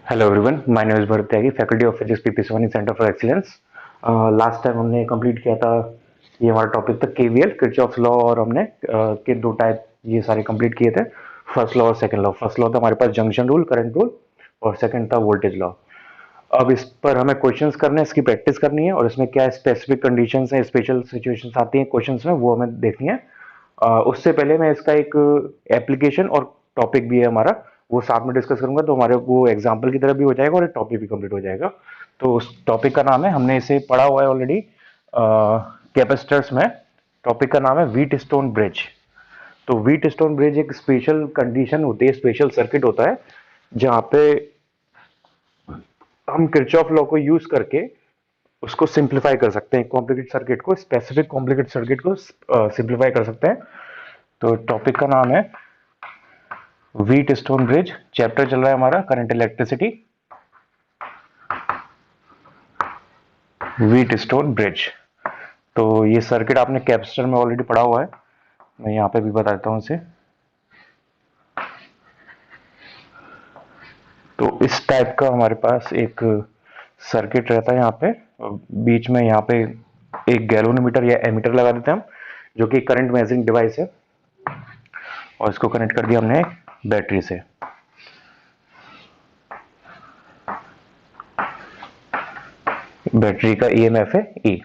Hello everyone, my name is Bharat Tyagi, faculty of physics पीपीएसवानी centre for excellence. Last time हमने complete किया था, ये हमारा टॉपिक था केवीएल किरचॉफ लॉ, और हमने के दो टाइप ये सारे कंप्लीट किए थे, फर्स्ट लॉ और सेकंड लॉ। फर्स्ट लॉ था हमारे पास जंक्शन रूल, करंट रूल, और सेकंड था वोल्टेज लॉ। अब इस पर हमें क्वेश्चंस करने हैं, इसकी प्रैक्टिस करनी है, और इसमें क्या स्पेसिफिक कंडीशंस हैं, स्पेशल सिचुएशंस आती हैं क्वेश्चंस में, वो हमें देखनी है। उससे पहले मैं इसका एक एप्लीकेशन और टॉपिक भी है हमारा, वो साथ में डिस्कस करूंगा, तो हमारे वो एग्जाम्पल की तरह भी हो जाएगा और एक टॉपिक भी कंप्लीट हो जाएगा। तो उस टॉपिक का नाम है, हमने इसे पढ़ा हुआ है ऑलरेडी कैपेसिटर्स में। टॉपिक का नाम है व्हीट स्टोन ब्रिज। तो व्हीट स्टोन ब्रिज एक स्पेशल कंडीशन होती है, स्पेशल सर्किट होता है, जहाँ पे हम किरचॉफ लॉ को यूज करके उसको सिंप्लीफाई कर सकते हैं, कॉम्प्लिकेट सर्किट को, स्पेसिफिक कॉम्प्लिकेट सर्किट को सिंप्लीफाई कर सकते हैं। तो टॉपिक का नाम है व्हीट स्टोन ब्रिज। चैप्टर चल रहा है हमारा current electricity, wheat stone bridge. तो ये सर्किट आपने कैपेसिटर में ऑलरेडी पढ़ा हुआ है, मैं यहाँ पे भी बता देता हूँ इसे। तो इस टाइप का हमारे पास एक सर्किट रहता है यहाँ पे, और बीच में यहाँ पे एक गैल्वेनोमीटर या एमीटर लगा देते हैं हम, जो कि करंट मेजरिंग डिवाइस है, और इसको कनेक्ट कर दिया हमने बैटरी से। बैटरी का ईएमएफ है ई,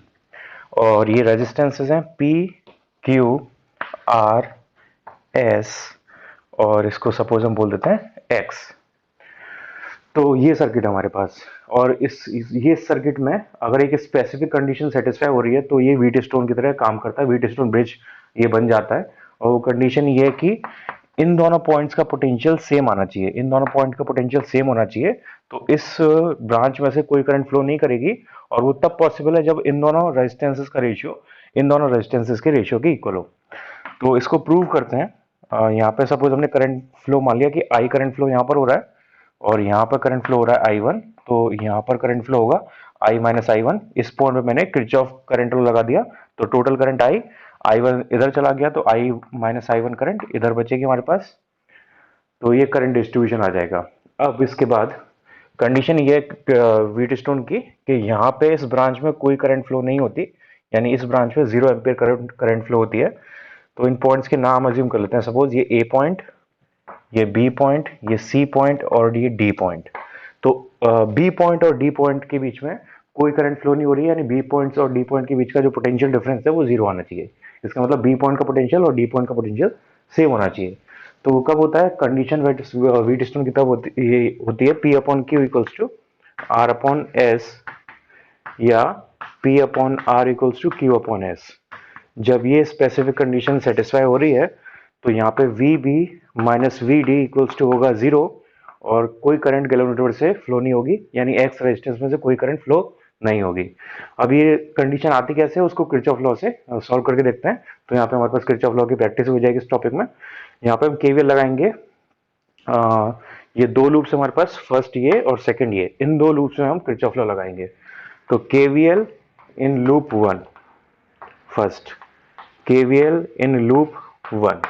और ये रेजिस्टेंसेस हैं पी, क्यू, आर, एस, और इसको सपोज हम बोल देते हैं एक्स। तो ये सर्किट है हमारे पास, और ये सर्किट में अगर एक स्पेसिफिक कंडीशन सेटिस्फाई हो रही है, तो ये व्हीट स्टोन की तरह काम करता है, व्हीट स्टोन ब्रिज ये बन जाता है। और वो कंडीशन ये है कि इन दोनों पॉइंट्स का पोटेंशियल सेम आना चाहिए, इन दोनों पॉइंट का पोटेंशियल सेम होना चाहिए। तो इस ब्रांच में से कोई करंट फ्लो नहीं करेगी, और वो तब पॉसिबल है जब इन दोनों रेजिस्टेंसेस का रेशियो इन दोनों रेजिस्टेंसेस के रेशियो के इक्वल हो। तो इसको प्रूव करते हैं। यहाँ पे सपोज हमने करंट फ्लो मान लिया कि आई करंट फ्लो यहाँ पर हो रहा है, और यहाँ पर करंट फ्लो हो रहा है आई वन। तो यहाँ पर करंट फ्लो होगा आई माइनस आई वन। इस पॉइंट में मैंने किरचॉफ करंट लॉ लगा दिया, तो टोटल करंट आई वन इधर चला गया, तो आई माइनस आई वन करंट इधर बचेगी हमारे पास। तो ये करंट डिस्ट्रीब्यूशन आ जाएगा। अब इसके बाद कंडीशन ये व्हीट स्टोन की कि यहाँ पे इस ब्रांच में कोई करंट फ्लो नहीं होती, यानी इस ब्रांच में 0 एम्पियर करंट फ्लो होती है। तो इन पॉइंट्स के नाम अज्यूम कर लेते हैं, सपोज ये ए पॉइंट, ये बी पॉइंट, ये सी पॉइंट, और ये डी पॉइंट। तो बी पॉइंट और डी पॉइंट के बीच में कोई करंट फ्लो नहीं हो रही है, यानी बी पॉइंट्स और डी पॉइंट के बीच का जो पोटेंशियल डिफरेंस है वो जीरो आना चाहिए। इसका मतलब बी पॉइंट का पोटेंशियल और डी पॉइंट का पोटेंशियल सेम होना चाहिए। तो वो कब होता है, कंडीशन व्हीट स्टोन की तब होती है P upon Q equals to R upon S, या P upon R equals to Q upon S. जब ये स्पेसिफिक कंडीशन सेटिस्फाई हो रही है, तो यहाँ पे V B minus V D equals to होगा जीरो, और कोई करंट गैल्वेनोमीटर से फ्लो नहीं होगी, यानी एक्स रेजिस्टेंस में से कोई करंट फ्लो नहीं होगी। अब ये कंडीशन आती कैसे है, उसको किरचॉफ लॉ से सॉल्व करके देखते हैं। तो यहाँ पे हमारे पास किरचॉफ लॉ की प्रैक्टिस हो जाएगी इस टॉपिक में। यहाँ पे हम केवीएल लगाएंगे। ये दो लूप्स हमारे पास, फर्स्ट ये और सेकंड ये, इन दो लूप्स में हम किरचॉफ लॉ लगाएंगे। तो KVL in loop one, first KVL in loop one.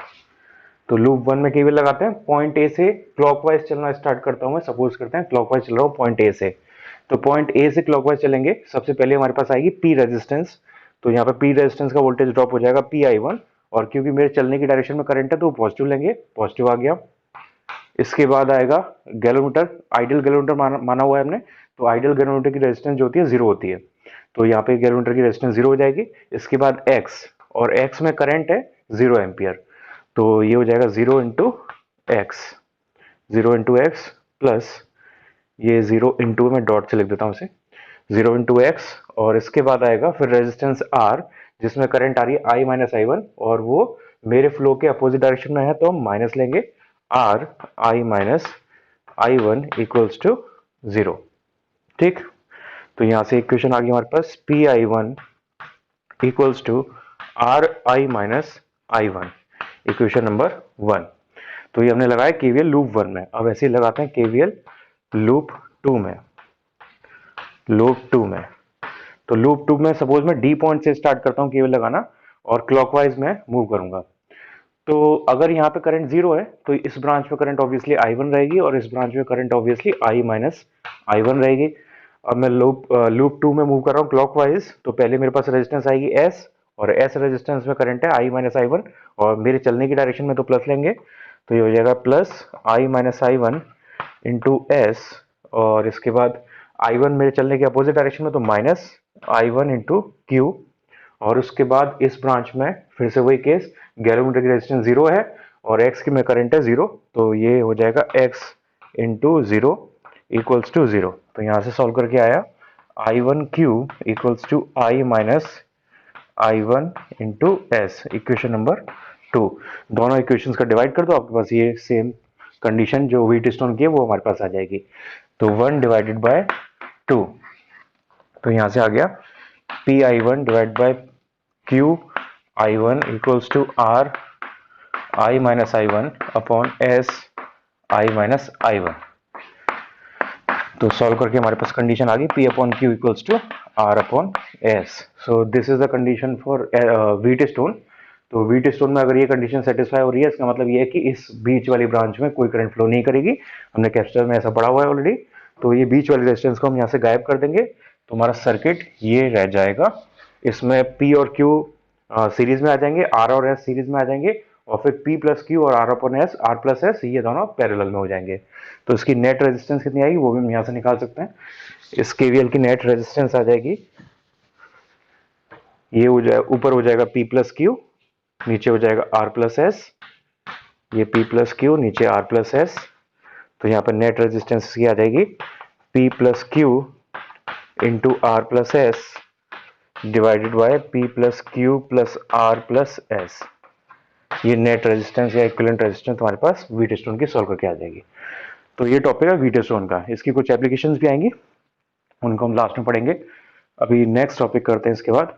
तो लूप वन में केवीएल लगाते हैं, पॉइंट ए से क्लॉकवाइज चलना स्टार्ट करता हूं मैं, सपोज करते हैं क्लॉकवाइज चल रहा हूं पॉइंट ए से। तो पॉइंट ए से क्लॉकवाइज चलेंगे, सबसे पहले हमारे पास आएगी पी रेजिस्टेंस। तो यहाँ पे पी रेजिस्टेंस का वोल्टेज ड्रॉप हो जाएगा पी आई वन, और क्योंकि मेरे चलने की डायरेक्शन में करंट है तो पॉजिटिव लेंगे, पॉजिटिव आ गया। इसके बाद आएगा गैल्वेनोमीटर, आइडियल गैल्वेनोमीटर माना हुआ है हमने, तो आइडियल गैल्वेनोमीटर की रेजिस्टेंस जो होती है जीरो होती है। तो यहाँ पे गैल्वेनोमीटर की रेजिस्टेंस जीरो हो जाएगी। इसके बाद एक्स, और एक्स में करंट है 0 एम्पियर, तो ये हो जाएगा 0 into x, 0 into x plus ये 0 इंटू, मैं डॉट से लिख देता हूँ इसे, 0 इंटू एक्स। और इसके बाद आएगा फिर रेजिस्टेंस आर, जिसमें करंट आ रही है आई माइनस आई वन, और वो मेरे फ्लो के अपोजिट डायरेक्शन में है, तो हम माइनस लेंगे, R I minus I one equals to zero. ठीक, तो यहां से इक्वेशन आ गई हमारे पास P I one equals to R I minus I one, equation number one. तो ये हमने लगाया केवीएल लूप वन में। अब ऐसे ही लगाते हैं केवीएल लूप टू में, लूप टू में। तो लूप टू में सपोज मैं डी पॉइंट से स्टार्ट करता हूँ केवीएल लगाना, और क्लॉकवाइज में मूव करूंगा। तो अगर यहाँ पे करंट जीरो है तो इस ब्रांच में करंट ऑब्वियसली I1 रहेगी और इस ब्रांच में current obviously I minus I1 रहेगी। अब मैं लूप 2 में मूव कर रहा हूँ क्लॉकवाइज, तो पहले मेरे पास रेजिस्टेंस आएगी S, और S रेजिस्टेंस में करंट है I माइनस I1, और मेरे चलने की डायरेक्शन में तो प्लस लेंगे, तो ये हो जाएगा plus I minus I1 into S, और इसके बाद I1 मेरे चलने के अपोजिट डायरेक्शन में तो माइनस I1 इंटू क्यू, और उसके बाद इस ब्रांच में फिर से वही केस, गैलोमीटर की रेजिस्टेंस जीरो है और एक्स की में करंट है जीरो, तो ये हो जाएगा X into zero equals to zero. तो यहाँ से सॉल्व करके आया I1 Q equals to I minus I1 into S, equation number 2। दोनों इक्वेशंस का डिवाइड कर दो, आपके पास ये सेम कंडीशन जो व्हीटस्टोन की है वो हमारे पास आ जाएगी। तो 1 डिवाइडेड बाय 2, तो यहाँ से आ गया Pi1 divide by Q I1 equals to R I minus I1 upon S I minus I1। तो सॉल्व करके हमारे पास कंडीशन आ गई P upon Q equals to R upon S। So this is the condition for Wheatstone. तो Wheatstone में अगर ये condition satisfy हो रही है, इसका मतलब ये है कि इस बीच वाली ब्रांच में कोई करंट फ्लो नहीं करेगी। हमने कैपेसिटर में ऐसा पढ़ा हुआ है ऑलरेडी। तो ये बीच वाली रेजिस्टेंस को हम यहाँ से गायब कर देंगे, तो हमारा सर्किट ये रह जाएगा। इसमें P और Q सीरीज में आ जाएंगे, R और S सीरीज में आ जाएंगे, और फिर P प्लस क्यू और R upon S, R plus S, ये दोनों पैरेलल में हो जाएंगे। तो इसकी नेट रेजिस्टेंस कितनी आएगी वो भी हम यहाँ से निकाल सकते हैं। इस KVL की नेट रेजिस्टेंस आ जाएगी, ये हो जाए ऊपर हो जाएगा P प्लस क्यू, नीचे हो जाएगा R प्लस एस, ये P प्लस क्यू नीचे R प्लस एस। तो यहाँ पर नेट रेजिस्टेंस की आ जाएगी P plus Q into R plus S divided by P plus Q plus R plus S. ये नेट रेजिस्टेंस या इक्विवेलेंट रेजिस्टेंस तुम्हारे पास व्हीटस्टोन की सॉल्व करके आ जाएगी। तो ये टॉपिक है व्हीटस्टोन का, इसकी कुछ एप्लीकेशंस भी आएंगी, उनको हम लास्ट में पढ़ेंगे। अभी नेक्स्ट टॉपिक करते हैं। इसके बाद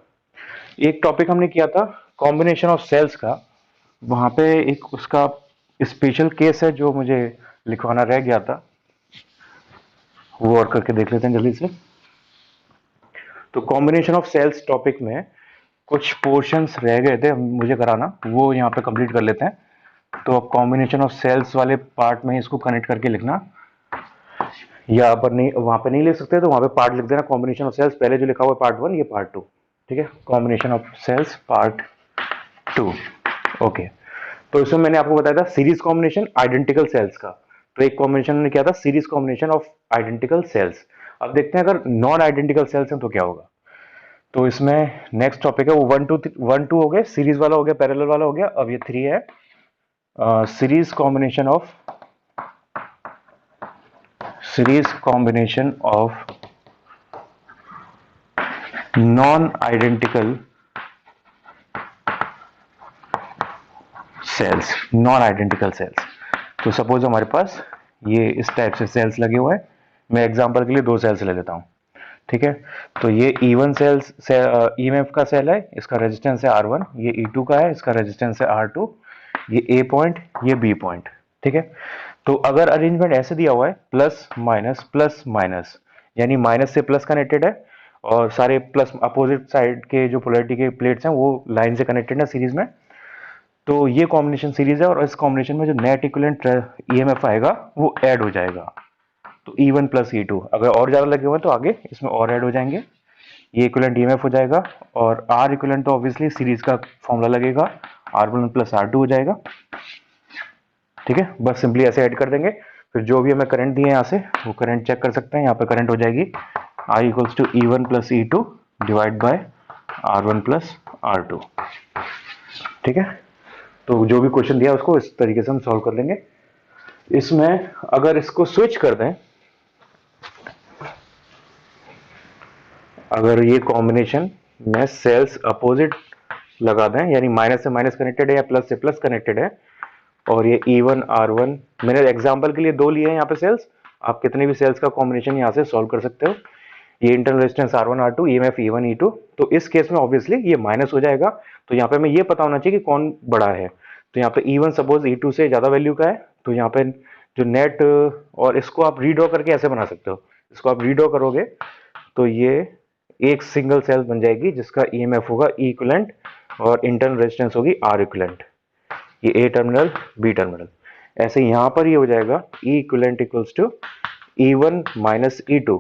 एक टॉपिक हमने किया था कॉम्बिनेशन ऑफ सेल्स का, वहां पे एक उसका स्पेशल केस है जो मुझे लिखवाना रह गया था, वो और करके देख लेते हैं जल्दी से। तो कॉम्बिनेशन ऑफ सेल्स टॉपिक में कुछ पोर्शंस रह गए थे मुझे कराना, वो यहाँ पे कंप्लीट कर लेते हैं। तो अब कॉम्बिनेशन ऑफ सेल्स वाले पार्ट में इसको कनेक्ट करके लिखना, या पर नहीं वहां पे नहीं लिख सकते तो वहां पे पार्ट लिख देना। कॉम्बिनेशन ऑफ सेल्स पहले जो लिखा हुआ है पार्ट 1, ये पार्ट 2, ठीक है। Combination of cells part 2, okay. तो इसमें मैंने आपको बताया था सीरीज कॉम्बिनेशन आइडेंटिकल सेल्स का। तो एक कॉम्बिनेशन ने किया था series combination of identical sales. अब देखते हैं अगर नॉन आइडेंटिकल सेल्स हैं तो क्या होगा। तो इसमें नेक्स्ट टॉपिक है वो 1 2 हो गए, सीरीज वाला हो गया, पैरेलल वाला हो गया। अब ये 3 है series combination of non identical sales. तो सपोज हमारे पास ये इस टाइप से सेल्स लगे हुए हैं, मैं एग्जांपल के लिए 2 सेल्स ले लेता हूं, ठीक है। तो ये E1 सेल्स EMF का सेल है, इसका रेजिस्टेंस है R1, ये E2 का है, इसका रेजिस्टेंस है R2, ये A पॉइंट, ये B पॉइंट, ठीक है। तो अगर अरेंजमेंट ऐसे दिया हुआ है प्लस माइनस, यानी माइनस से प्लस कनेक्टेड है और सारे प्लस अपोजिट साइड के जो पोलैरिटी के प्लेट्स हैं वो लाइन से कनेक्टेड है सीरीज में, तो ये कॉम्बिनेशन सीरीज है। और इस कॉम्बिनेशन में जो नेट इक्विवेलेंट EMF आएगा वो ऐड हो जाएगा। तो E1 प्लस E2, अगर और ज्यादा लगे हुए हैं तो आगे इसमें और ऐड हो जाएंगे, ये इक्विवेलेंट EMF हो जाएगा। और R इक्विवेलेंट तो ऑब्वियसली सीरीज का फॉर्मूला लगेगा, R1 प्लस R2 हो जाएगा, ठीक है। बस सिंपली ऐसे ऐड कर देंगे। फिर जो भी हमें करंट दिए यहाँ से वो करंट चेक कर सकते हैं। यहाँ पे करंट हो जाएगी I equals to E1 plus E2 divide by R1 plus R2, ठीक है। तो जो भी क्वेश्चन दिया उसको इस तरीके से हम सॉल्व कर लेंगे। इसमें अगर इसको स्विच कर दें, अगर ये कॉम्बिनेशन में सेल्स अपोजिट लगा दें, यानी माइनस से माइनस कनेक्टेड है या प्लस से प्लस कनेक्टेड है, और ये E1 R1, मैंने एग्जांपल के लिए 2 लिए हैं यहाँ पे सेल्स, आप कितने भी सेल्स का कॉम्बिनेशन यहाँ से सॉल्व कर सकते हो। ये internal resistance R1 R2, EMF E1 E2, तो इस केस में ऑब्वियसली ये माइनस हो जाएगा। तो यहाँ पे हमें ये पता होना चाहिए कि कौन बड़ा है। तो यहाँ पे E1 सपोज E2 से ज्यादा वैल्यू का है, तो यहाँ पे जो नेट, और इसको आप रीड्रॉ करके ऐसे बना सकते हो, इसको आप रीड्रॉ करोगे तो ये एक सिंगल सेल बन जाएगी जिसका EMF होगा E इक्विवेलेंट और इंटरनल रेजिस्टेंस होगी R इक्विवेलेंट। ये ए टर्मिनल बी टर्मिनल। ऐसे यहाँ पर ये हो जाएगा E equivalent equals to E1 minus E2,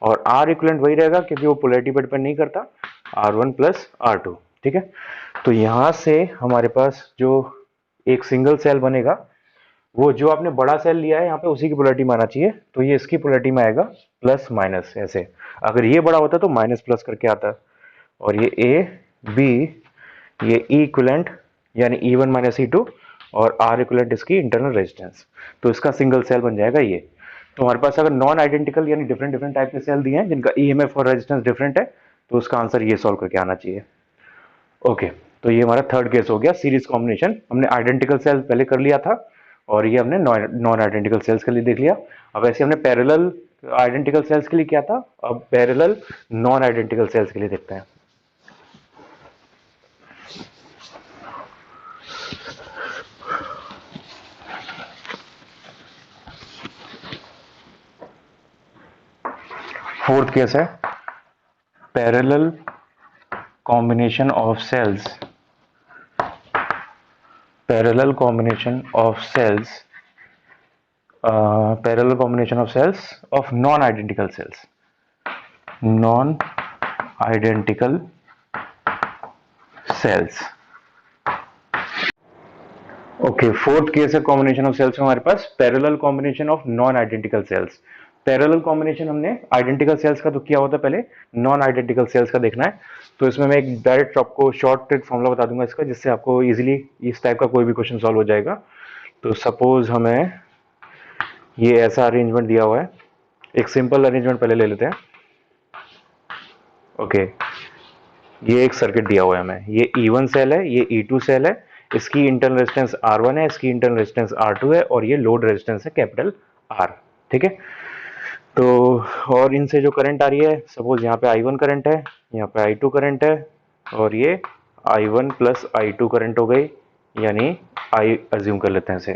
और आर इक्विलेंट वही रहेगा क्योंकि वो पोलैरिटी पर डिपेंड नहीं करता, R1 प्लस R2। ठीक है, तो यहाँ से हमारे पास जो एक सिंगल सेल बनेगा, वो जो आपने बड़ा सेल लिया है यहाँ पे उसी की पोलैरिटी में आना चाहिए, तो ये इसकी पोलैरिटी में आएगा प्लस माइनस। ऐसे अगर ये बड़ा होता तो माइनस प्लस करके आता, और ये ए बी, ये ई इक्विलेंट यानी E1 माइनस E2, और आर इक्विलेंट इसकी इंटरनल रेजिस्टेंस, तो इसका सिंगल सेल बन जाएगा ये। तो हमारे पास अगर नॉन आइडेंटिकल यानी डिफरेंट डिफरेंट टाइप के सेल दिए हैं जिनका ईएमएफ और रेजिस्टेंस डिफरेंट है, तो उसका आंसर ये सॉल्व करके आना चाहिए। ओके, तो ये हमारा थर्ड केस हो गया, सीरीज कॉम्बिनेशन। हमने आइडेंटिकल सेल पहले कर लिया था, और ये हमने नॉन आइडेंटिकल सेल्स के लिए देख लिया। अब ऐसे हमने पैरेलल आइडेंटिकल सेल्स के लिए किया था, अब पैरेलल नॉन आइडेंटिकल सेल्स के लिए देखते हैं। फोर्थ केस है parallel combination of cells, parallel combination of cells, parallel combination of cells of non-identical cells, non-identical cells। Okay, fourth case है कॉम्बिनेशन ऑफ सेल्स में हमारे पास parallel combination of non identical cells. Parallel combination हमने identical cells का तो किया होता, पहले नॉन आइडेंटिकल सेल्स का देखना है। तो इसमें मैं एक डायरेक्ट आपको शॉर्ट ट्रिक फॉर्मूला बता दूंगा इसका, जिससे आपको इजीली इस टाइप का कोई भी क्वेश्चन सॉल्व हो जाएगा। तो सपोज हमें ये ऐसा अरेंजमेंट दिया हुआ है, एक सिंपल अरेंजमेंट पहले ले लेते हैं। ओके, ये एक सर्किट दिया हुआ है हमें, ये E1 सेल है, ये E2 सेल है, इसकी इंटरनल रेजिस्टेंस R1 है, इसकी इंटरनल रेजिस्टेंस R2 है, और ये लोड रेजिस्टेंस है कैपिटल R। ठीक है, तो और इनसे जो करंट आ रही है, सपोज यहाँ पे I1 करंट है, यहाँ पे I2 करंट है, और ये I1 प्लस I2 करंट हो गई, यानी I अज्यूम कर लेते हैं इसे।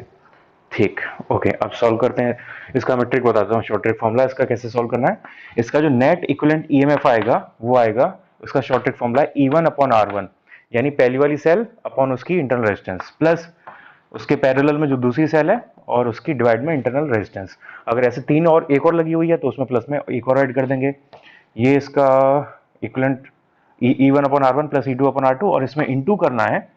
ठीक, ओके, अब सॉल्व करते हैं। इसका मैं ट्रिक बताता हूँ, शॉर्ट ट्रिक फॉर्मूला इसका कैसे सॉल्व करना है। इसका जो नेट इक्विवेलेंट ईएमएफ आएगा वो आएगा, उसका शॉर्ट ट्रिक फॉर्मूला है E1 अपॉन R1, यानी पहली वाली सेल अपॉन उसकी इंटरनल रेजिस्टेंस, प्लस उसके पैरेलल में जो दूसरी सेल है और उसकी डिवाइड में इंटरनल रेजिस्टेंस। अगर ऐसे तीन और एक और लगी हुई है तो उसमें प्लस में एक और ऐड कर देंगे। ये इसका equivalent E1 upon R1 plus E2 upon R2, और इसमें इंटू करना है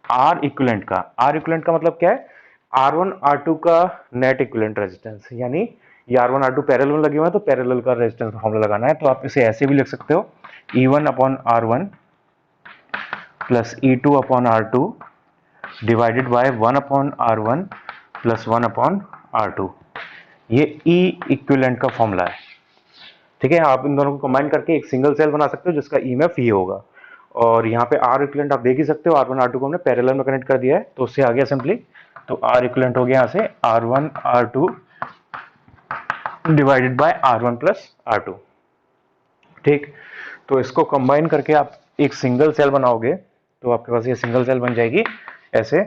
आर इक्विवेलेंट का। आर इक्विवेलेंट का मतलब क्या है, R1 R2 का नेट इक्विवेलेंट रेजिस्टेंस, यानी ये R1 R2 पैरेलल में लगे हुए हैं तो पैरेलल का रेजिस्टेंस का फॉर्मूला लगाना है। तो आप इसे ऐसे भी लिख सकते हो, E1 upon R1 plus E2 upon R2 divided by 1 upon R1 plus 1 upon R2। ये E इक्विवेलेंट का फॉर्मूला है। ठीक है, आप इन दोनों को कंबाइन करके एक सिंगल सेल बना सकते हो जिसका ईएमएफ ये होगा। और यहाँ पे आर इक्विवेलेंट आप देख ही सकते हो, R1 R2 को हमने पैरेलल में कनेक्ट कर दिया है, तो उससे आ गया सिंपली। तो आर इक्विवेलेंट हो गया यहाँ से R1 R2 divided by R1 plus R2। ठीक, तो इसको कंबाइन करके आप एक सिंगल सेल बनाओगे तो आपके पास ये सिंगल सेल बन जाएगी ऐसे।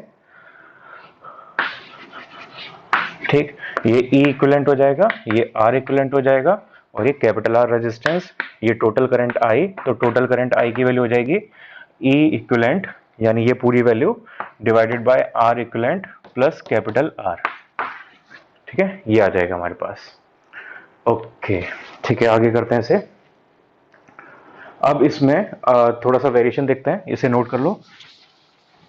ठीक, ये E इक्विवेलेंट हो जाएगा, ये R इक्विवेलेंट हो जाएगा, और ये कैपिटल R रेजिस्टेंस, ये टोटल करंट I, तो टोटल करंट I की वैल्यू हो जाएगी E इक्विवेलेंट, यानी ये पूरी value divided by R equivalent plus capital R। ठीक है, ये आ जाएगा हमारे पास। ओके, ठीक है, आगे करते हैं इसे। अब इसमें थोड़ा सा वेरिएशन देखते हैं, इसे नोट कर लो।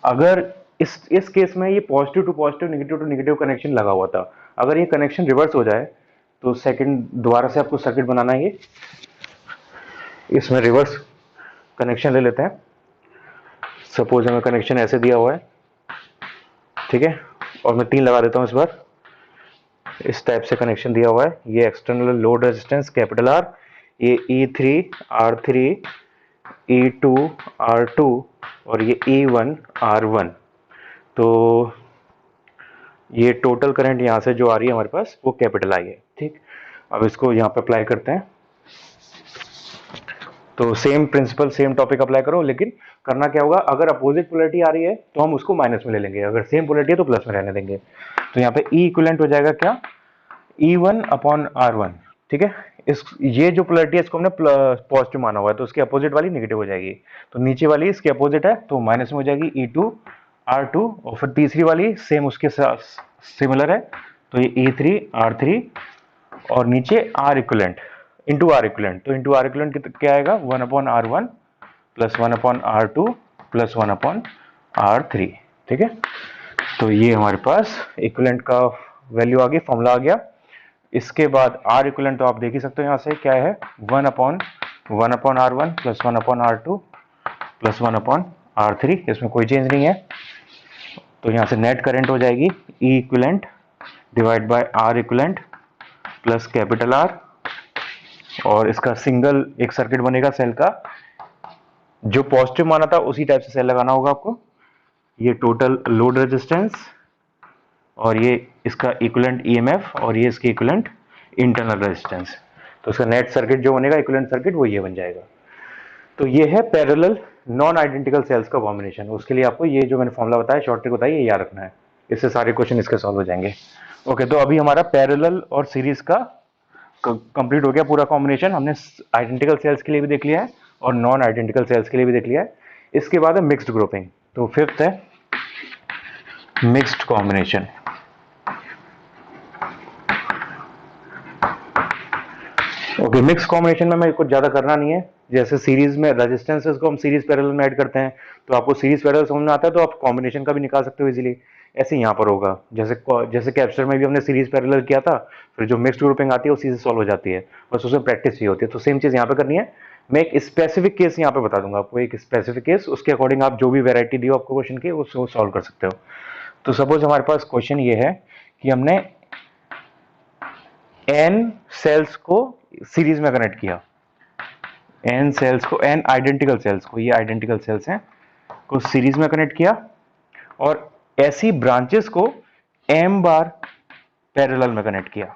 अगर इस केस में ये positive to positive, negative to negative connection लगा हुआ था, अगर ये कनेक्शन रिवर्स हो जाए तो सेकंड दोबारा से आपको सर्किट बनाना है। ये इसमें रिवर्स कनेक्शन ले लेते हैं। सपोज हमें कनेक्शन ऐसे दिया हुआ है, ठीक है, और मैं 3 लगा देता हूं इस बार। इस टाइप से कनेक्शन दिया हुआ है, ये external load resistance capital R, ये E3 R3 E2 R2 और ये E1 R1। तो ये टोटल करंट यहाँ से जो आ रही है हमारे पास वो कैपिटल I है। ठीक, अब इसको यहाँ पे अप्लाई करते हैं। तो same principle, same topic apply करो, लेकिन करना क्या होगा, अगर अपोजिट पोलैरिटी आ रही है तो हम उसको माइनस में ले लेंगे, अगर सेम पोलैरिटी है तो प्लस में रहने देंगे। तो यहाँ पे E इक्विवेलेंट हो जाएगा क्या, E1 अपॉन R1। ठीक है, इस ये जो पोलैरिटी है इसको हमने पॉजिटिव माना हुआ है, तो उसके अपोजिट वाली नेगेटिव हो जाएगी, तो नीचे वाली इसके अपोजिट है तो माइनस में हो जाएगी E2 R2 और फिर तीसरी वाली सेम उसके साथ सिमिलर है, तो ये E3 R3 और नीचे R equivalent into R equivalent, तो इंटू R इक्विवेलेंट क्या आएगा 1/R1 plus 1/R2 plus 1/R3। ठीक है, तो ये हमारे पास इक्विवेलेंट का वैल्यू आ गई, फॉर्मूला आ गया। इसके बाद R इक्विवेलेंट तो आप देख ही सकते हो यहाँ से क्या है 1/1/R1 plus 1/R2 plus 1/R3, इसमें कोई चेंज नहीं है। तो यहाँ से नेट करंट हो जाएगी E equivalent divide by R equivalent plus capital R, और इसका सिंगल एक सर्किट बनेगा सेल का, जो पॉजिटिव माना था उसी टाइप से सेल लगाना होगा आपको। ये टोटल लोड रेजिस्टेंस और ये इसका इक्विवेलेंट ईएमएफ और ये इसकी इक्विवेलेंट इंटरनल रेजिस्टेंस, तो इसका नेट सर्किट जो बनेगा इक्विवेलेंट सर्किट वो ये बन जाएगा। तो ये है पैरेलल नॉन आइडेंटिकल सेल्स का कॉम्बिनेशन। उसके लिए आपको ये जो मैंने फॉर्मूला बताया, शॉर्ट ट्रिक बताई, ये याद रखना है, इससे सारे क्वेश्चन इसके सॉल्व हो जाएंगे। ओके, तो अभी हमारा पैरेलल और सीरीज का कंप्लीट हो गया पूरा कॉम्बिनेशन। हमने आइडेंटिकल सेल्स के लिए भी देख लिया है और नॉन आइडेंटिकल सेल्स के लिए भी देख लिया है। इसके बाद है मिक्स्ड ग्रुपिंग। तो फिफ्थ है mixed combination. Okay, mix combination में मैं कुछ ज्यादा करना नहीं है। जैसे सीरीज में रेजिस्टेंसेस को हम सीरीज पैरेलल में ऐड करते हैं, तो आपको सीरीज पैरेलल समझ में आता है तो आप कॉम्बिनेशन का भी निकाल सकते हो इजीली। ऐसे यहाँ पर होगा, जैसे जैसे कैप्चर में भी हमने सीरीज पैरेलल किया था, फिर जो मिक्स्ड ग्रुपिंग आती है उसी से सॉल्व हो जाती है, बस उसमें प्रैक्टिस ही होती है। तो सेम चीज यहाँ पे करनी है। मैं एक स्पेसिफिक केस यहाँ पे बता दूंगा आपको, एक स्पेसिफिक केस, उसके अकॉर्डिंग आप जो भी वेरायटी दी हो आपको क्वेश्चन की उसको सॉल्व कर सकते हो। तो सपोज हमारे पास क्वेश्चन ये है कि हमने n सेल्स को सीरीज में कनेक्ट किया, n सेल्स को, n आइडेंटिकल सेल्स को, ये आइडेंटिकल सेल्स हैं, को सीरीज में कनेक्ट किया, और ऐसी ब्रांचेस को m बार पैरेलल में कनेक्ट किया,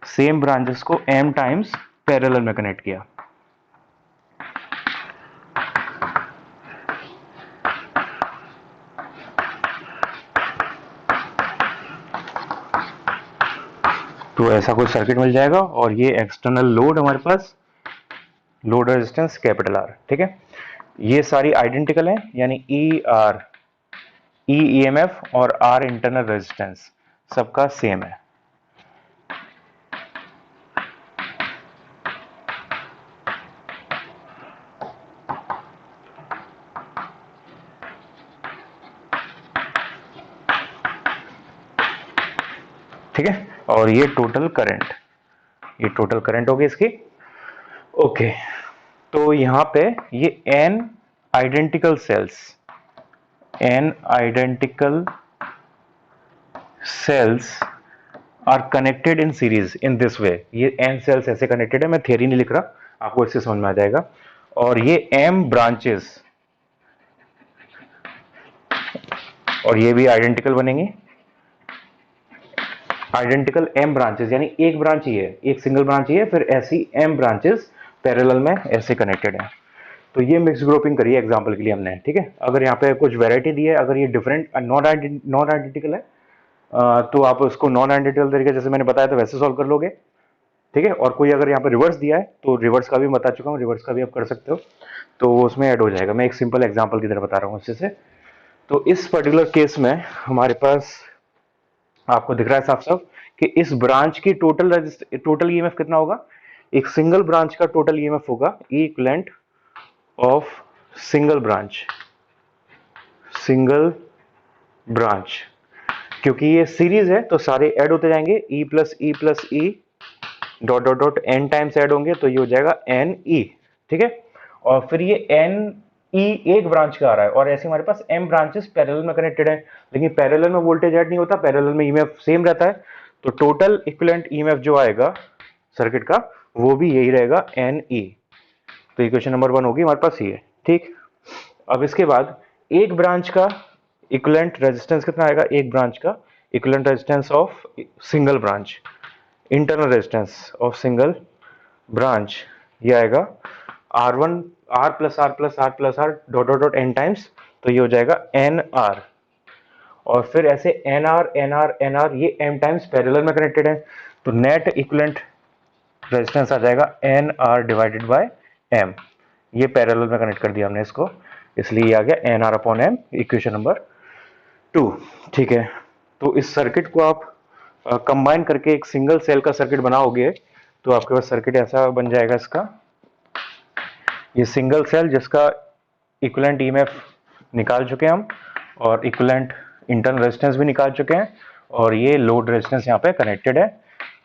सेम ब्रांचेस को m टाइम्स पैरेलल में कनेक्ट किया। तो ऐसा कोई सर्किट मिल जाएगा, और ये एक्सटर्नल लोड हमारे पास, लोड रेजिस्टेंस कैपिटल R। ठीक है, ये सारी आइडेंटिकल है, यानी ई ईएमएफ और R इंटरनल रेजिस्टेंस सबका सेम है। ठीक है, और ये टोटल करंट, ये टोटल करंट होगी इसकी। ओके, तो यहां पे ये n identical cells, n identical cells are connected in series in this way. ये n सेल्स ऐसे कनेक्टेड है, मैं थियरी नहीं लिख रहा, आपको इससे समझ में आ जाएगा। और ये m ब्रांचेस, और ये भी आइडेंटिकल बनेंगे, आइडेंटिकल m ब्रांचेस, यानी एक ब्रांच ही है, एक सिंगल ब्रांच ही है, फिर ऐसी m ब्रांचेस पैरेलल में ऐसे कनेक्टेड है। तो ये मिक्स ग्रुपिंग करिए एग्जांपल के लिए हमने। ठीक है, अगर यहाँ पे कुछ वैरायटी दी है, अगर ये डिफरेंट नॉन आइडेंटिकल है, तो आप उसको नॉन आइडेंटिकल तरीके जैसे मैंने बताया तो वैसे सॉल्व कर लोगे। ठीक है, और कोई अगर यहाँ पे रिवर्स दिया है तो रिवर्स का भी बता चुका हूँ, रिवर्स का भी आप कर सकते हो, तो उसमें ऐड हो जाएगा। मैं एक सिंपल एग्जाम्पल की तरह बता रहा हूँ अच्छे से। तो इस पर्टिकुलर केस में हमारे पास आपको दिख रहा है साफ साफ कि इस ब्रांच की टोटल ईएमएफ कितना होगा। एक सिंगल ब्रांच का टोटल ईएमएफ होगा E equivalent of single branch, क्योंकि ये सीरीज है तो सारे ऐड होते जाएंगे, plus E dot dot dot N times add होंगे, तो ये हो जाएगा एन ई। ठीक है, और फिर ये एन ई एक ब्रांच का आ रहा है, और ऐसे हमारे पास एम ब्रांचेस पैरेलल में कनेक्टेड है, लेकिन पैरेलल में वोल्टेज ऐड नहीं होता, पैरेलल में ईएमएफ सेम रहता है, तो टोटल इक्विवेलेंट ईएमएफ जो आएगा सर्किट का वो भी यही रहेगा एन ई। तो इक्वेशन नंबर 1 होगी हमारे पास ये। ठीक, अब इसके बाद एक ब्रांच का इक्विवेलेंट रेजिस्टेंस कितना आएगा, एक ब्रांच का equivalent resistance of single branch, internal resistance of single branch, ये आएगा R1 R plus R plus R plus R dot dot dot N times, तो ये हो जाएगा एन आर। और फिर ऐसे N R N R N R, ये एम टाइम्स पैरेलल में कनेक्टेड है, तो नेट इक्विवेलेंट रेजिस्टेंस आ जाएगा N R divided by M. ये पैरेलल में कनेक्ट कर दिया हमने इसको, इसलिए ये आ गया N R upon M, equation number 2। ठीक है, तो इस सर्किट को आप कंबाइन करके एक सिंगल सेल का सर्किट बनाओगे तो आपके पास सर्किट ऐसा बन जाएगा। इसका ये सिंगल सेल जिसका इक्विवेलेंट ईएमएफ निकाल चुके हैं हम, और इक्विवेलेंट इंटरनल रेजिस्टेंस भी निकाल चुके हैं, और ये लोड रेजिस्टेंस यहाँ पे कनेक्टेड है।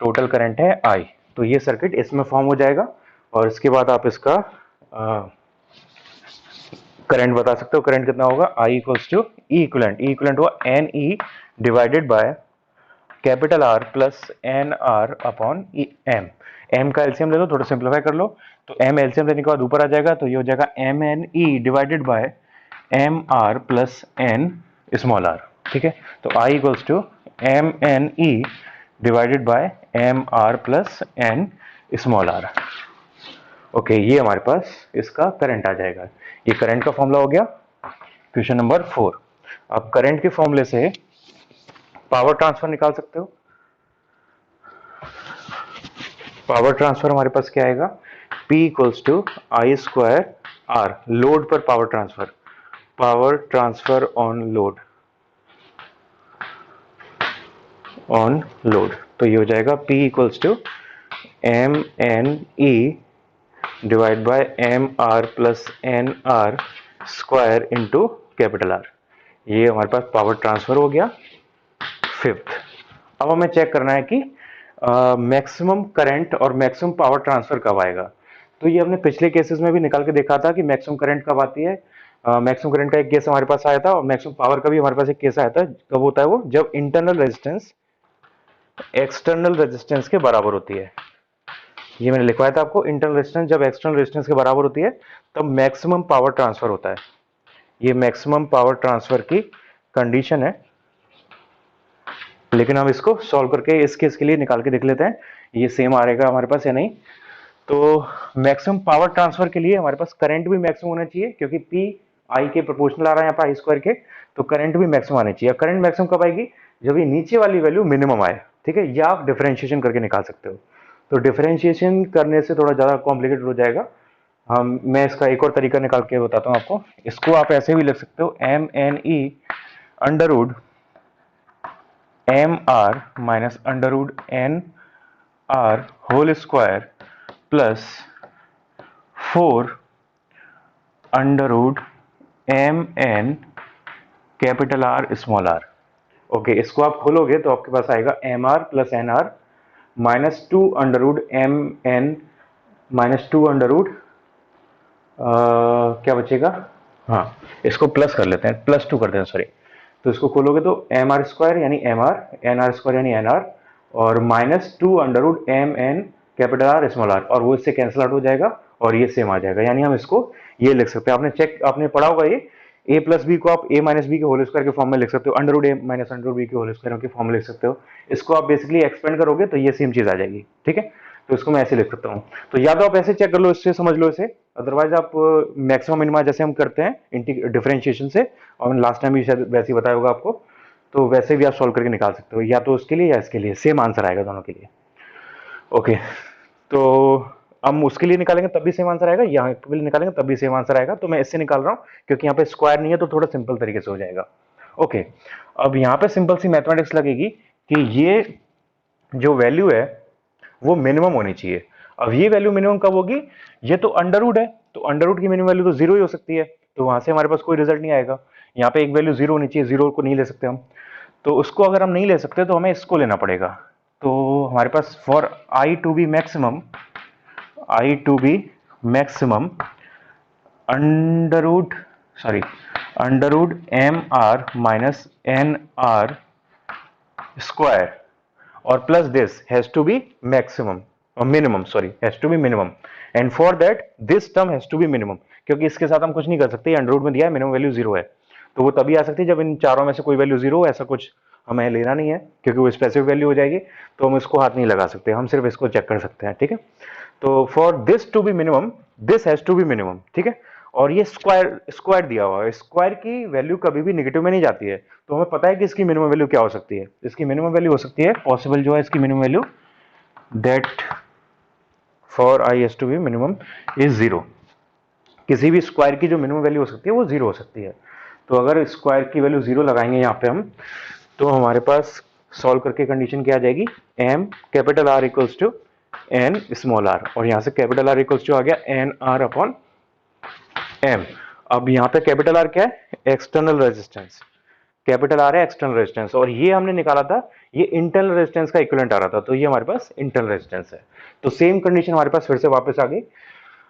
टोटल करंट है I। तो ये सर्किट इसमें फॉर्म हो जाएगा, और इसके बाद आप इसका करंट बता सकते हो। करंट कितना होगा? I equals to E equivalent. E equivalent हुआ N E divided by capital R plus N R upon M. M का एलसीएम ले लो, थोड़ा सिंप्लीफाई कर लो, तो एम एलसीएम लेने के बाद ऊपर आ जाएगा, तो ये हो जाएगा M N E divided by M R plus N small R. ठीक है, तो I equals to M N E divided by M R plus N small R. Okay, ये हमारे पास इसका करंट आ जाएगा। ये करंट का फॉर्मूला हो गया। Question number 4। अब करंट के फॉर्मूले से पावर ट्रांसफर निकाल सकते हो। पावर ट्रांसफर हमारे पास क्या आएगा? P equals to I square R. Load पर power transfer, power transfer on load, on load. तो ये हो जाएगा P equals to M N E divide by M R plus N R square into capital R. ये हमारे पास power transfer हो गया। 5th, अब हमें चेक करना है कि मैक्सिमम करंट और मैक्सिमम पावर ट्रांसफर कब आएगा। तो ये हमने पिछले केसेस में भी निकाल के देखा था कि मैक्सिमम करंट कब आती है। मैक्सिमम करंट का एक केस हमारे पास आया था, और मैक्सिमम पावर का भी हमारे पास एक केस आया था। कब होता है वो? जब इंटरनल रेजिस्टेंस एक्सटर्नल रेजिस्टेंस के बराबर होती है। ये मैंने लिखवाया था आपको, इंटरनल रेजिस्टेंस जब एक्सटर्नल रेजिस्टेंस के बराबर होती है तब मैक्सिमम पावर ट्रांसफर होता है। ये मैक्सिमम पावर ट्रांसफर की कंडीशन है, लेकिन हम इसको सॉल्व करके इस केस के लिए निकाल के देख लेते हैं ये सेम आ रहेगा हमारे पास या नहीं। तो मैक्सिमम पावर ट्रांसफर के लिए हमारे पास करंट भी मैक्सिमम होना चाहिए, क्योंकि P I के प्रोपोर्शनल आ रहा है यहाँ पर आई स्क्वायर के, तो करंट भी मैक्सिमम आनी चाहिए। करंट मैक्सिमम कब आएगी? जब ये नीचे वाली वैल्यू मिनिमम आए। ठीक है, या आप डिफरेंशिएशन करके निकाल सकते हो। तो डिफरेंशिएशन करने से थोड़ा ज़्यादा कॉम्प्लिकेटेड हो जाएगा। मैं इसका एक और तरीका निकाल के बताता हूँ आपको। इसको आप ऐसे भी लिख सकते हो, M N E under root M R minus under root N R whole square plus 4 under root M N capital R small R. Okay, इसको आप खोलोगे तो आपके पास आएगा M R plus N R minus 2 under root M N minus 2 under root क्या बचेगा? हाँ, इसको प्लस कर लेते हैं, +2 कर देते हैं, सॉरी। तो इसको खोलोगे तो एम आर स्क्वायर यानी M R, N R square यानी एन आर, और minus 2 under root M N capital R small R, और वो इससे कैंसिल आउट हो जाएगा और ये सेम आ जाएगा। यानी हम इसको ये लिख सकते हैं, आपने पढ़ा होगा ये, ए प्लस बी को आप ए माइनस बी के होल स्क्वायर के फॉर्म में लिख सकते हो, अंडर रूड ए माइनस अंडर रूड बी के होल स्क्वायर के फॉर्म में लिख सकते हो। इसको आप बेसिकली एक्सपेंड करोगे तो ये सेम चीज आ जाएगी। ठीक है, तो इसको मैं ऐसे लिख सकता हूँ। तो या तो आप ऐसे चेक कर लो, इससे समझ लो इसे, अदरवाइज आप मैक्सिमम मिनिमा जैसे हम करते हैं डिफरेंशिएशन से, और लास्ट टाइम भी शायद वैसे ही बताया होगा आपको, तो वैसे भी आप सॉल्व करके निकाल सकते हो, या तो उसके लिए या इसके लिए, सेम आंसर आएगा दोनों के लिए। ओके, तो हम उसके लिए निकालेंगे तब भी सेम आंसर आएगा, यहाँ के लिए निकालेंगे तब भी सेम आंसर आएगा। तो मैं इससे निकाल रहा हूँ क्योंकि यहाँ पे स्क्वायर नहीं है, तो थोड़ा सिंपल तरीके से हो जाएगा। ओके, अब यहाँ पे सिंपल सी मैथमेटिक्स लगेगी कि ये जो वैल्यू है वो मिनिमम होनी चाहिए। अब ये वैल्यू मिनिमम कब होगी? ये तो अंडर रूट है, तो अंडर रूट की मिनिमम वैल्यू तो 0 ही हो सकती है, तो वहां से हमारे पास कोई रिजल्ट नहीं आएगा। यहाँ पे एक वैल्यू 0 होनी चाहिए, 0 को नहीं ले सकते हम। तो उसको अगर हम नहीं ले सकते तो हमें इसको लेना पड़ेगा। तो हमारे पास for I to be maximum, I to be maximum under root M R minus N R square और plus this has to be maximum और minimum, sorry, has to be minimum, and for that this term has to be minimum, क्योंकि इसके साथ हम कुछ नहीं कर सकते, अंडर रूट में दिया है, मिनिमम वैल्यू 0 है, तो वो तभी आ सकती है जब इन चारों में से कोई वैल्यू 0 हो। ऐसा कुछ हमें लेना नहीं है क्योंकि वो स्पेसिफिक वैल्यू हो जाएगी, तो हम इसको हाथ नहीं लगा सकते, हम सिर्फ इसको चेक कर सकते हैं। ठीक है, तो for this to be minimum this has to be minimum. ठीक है, और ये स्क्वायर दिया हुआ है, स्क्वायर की वैल्यू कभी भी नेगेटिव में नहीं जाती है, तो हमें पता है कि इसकी मिनिमम वैल्यू क्या हो सकती है। इसकी मिनिमम वैल्यू हो सकती है, पॉसिबल जो है इसकी minimum value, that for I has to be minimum is 0। किसी भी स्क्वायर की जो मिनिमम वैल्यू हो सकती है वो 0 हो सकती है। तो अगर स्क्वायर की वैल्यू 0 लगाएंगे यहाँ पे हम, तो हमारे पास सॉल्व करके कंडीशन क्या आ जाएगी, M capital R equals to N small R, और यहाँ से कैपिटल आर इक्वल्स टू आ गया एन आर अपॉन एम। अब यहाँ पे कैपिटल आर क्या है, एक्सटर्नल रेजिस्टेंस, कैपिटल आर है एक्सटर्नल रेजिस्टेंस, और ये हमने निकाला था, ये इंटरनल रेजिस्टेंस का इक्विवेलेंट आ रहा था, तो ये हमारे पास इंटरनल रेजिस्टेंस है। तो सेम कंडीशन हमारे पास फिर से वापस आ गई,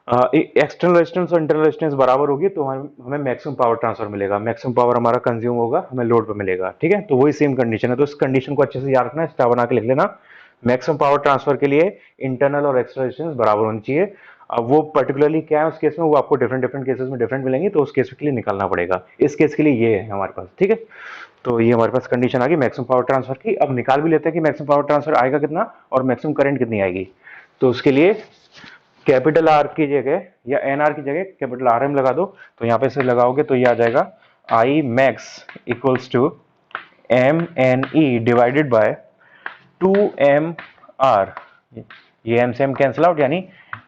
एक्सटर्नल रेजिस्टेंस और इंटरनल रेजिस्टेंस बराबर होगी तो हमें मैक्सिमम पावर ट्रांसफर मिलेगा, मैक्सिमम पावर हमारा कंज्यूम होगा, हमें लोड पे मिलेगा, ठीक है। तो वही सेम कंडीशन है, तो इस कंडीशन को अच्छे से याद रखना, स्टार बना के लिख लेना। मैक्सिमम पावर ट्रांसफर के लिए इंटरनल और एक्सटर्नल रेजिस्टेंस बराबर होनी चाहिए। अब वो पर्टिकुलरली क्या है उस केस में, वो आपको डिफरेंट डिफरेंट केसेस में डिफरेंट मिलेंगी, तो उस केस के लिए निकालना पड़ेगा। इस केस के लिए ये है हमारे पास, ठीक है। तो ये हमारे पास कंडीशन आ गई मैक्सिमम पावर ट्रांसफर की। अब निकाल भी लेते हैं कि मैक्सिमम पावर ट्रांसफर आएगा कितना और मैक्सिमम करंट कितनी आएगी। तो उसके लिए कैपिटल आर की जगह या एन आर की जगह कैपिटल आर एम लगा दो, तो यहाँ पे से लगाओगे तो ये आ जाएगा I max equals to M N E divided by 2m r, ये m से m कैंसिल आउट, यानी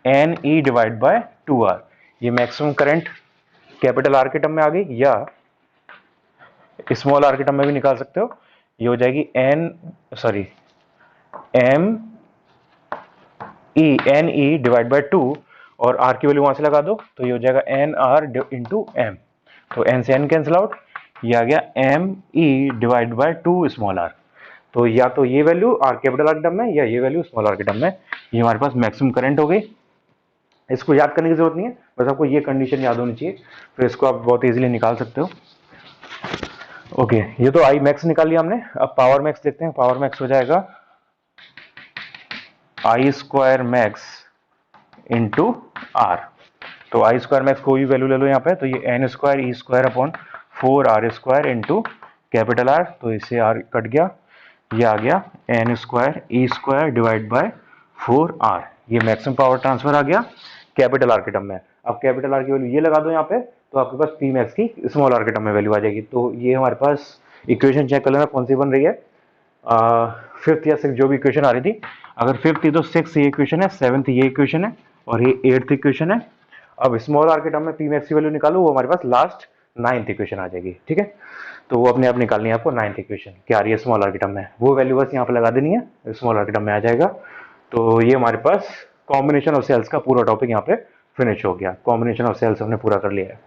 N E divide by 2r। ये मैक्सिमम करंट कैपिटल आर के टर्म में आ गई, या स्मॉल आर के टर्म में भी निकाल सकते हो। ये हो जाएगी M N E divide by 2, और आर की वैल्यू वहां से लगा दो, तो ये हो जाएगा एन आर इंटू एम, तो एन से एन कैंसिल आउट, ये आ गया M E divide by 2 small R. तो या तो ये वैल्यू आर कैपिटल आर के टर्म में, या ये वैल्यू स्मॉल आर के टर्म में। ये हमारे पास मैक्सिमम करंट हो गई। इसको याद करने की जरूरत नहीं है, बस आपको ये कंडीशन याद होनी चाहिए, फिर इसको आप बहुत इजीली निकाल सकते हो। ओके, ये तो आई मैक्स निकाल लिया हमने। अब पावर मैक्स देखते हैं। पावर मैक्स हो जाएगा आई स्क्वायर मैक्स इंटू आर। तो आई स्क्वायर मैक्स कोई भी वैल्यू ले लो यहाँ पे, तो ये N square E square upon 4r square into capital R, तो इससे आर कट गया, ये आ गया N square E square divide by 4r। ये मैक्सिमम पावर ट्रांसफर आ गया कैपिटल आर के टर्म में। अब कैपिटल आर की वैल्यू ये लगा दो यहाँ पे, तो आपके पास पी मैक्स की स्मॉल आर के टर्म में वैल्यू आ जाएगी। तो ये हमारे पास इक्वेशन चेक कर लेना कौन सी बन रही है, फिफ्थ या सिक्स जो भी इक्वेशन आ रही थी। अगर फिफ्थ थी तो सिक्स ये इक्वेशन है, सेवंथ ये इक्वेशन है, और ये एट्थ इक्वेशन है। अब स्मॉल आर के टर्म में पी मैक्स की वैल्यू निकालो, वो हमारे पास लास्ट नाइन्थ इक्वेशन आ जाएगी, ठीक है। तो वो अपने आप निकालनी है आपको, नाइन्थ इक्वेशन क्या आ रही है स्मॉल आर के टर्म में, वो वैल्यू बस यहाँ पे लगा देनी है, स्मॉल आर के टर्म में आ जाएगा। तो ये हमारे पास कॉम्बिनेशन ऑफ सेल्स का पूरा टॉपिक यहाँ पे फिनिश हो गया। कॉम्बिनेशन ऑफ सेल्स हमने पूरा कर लिया है।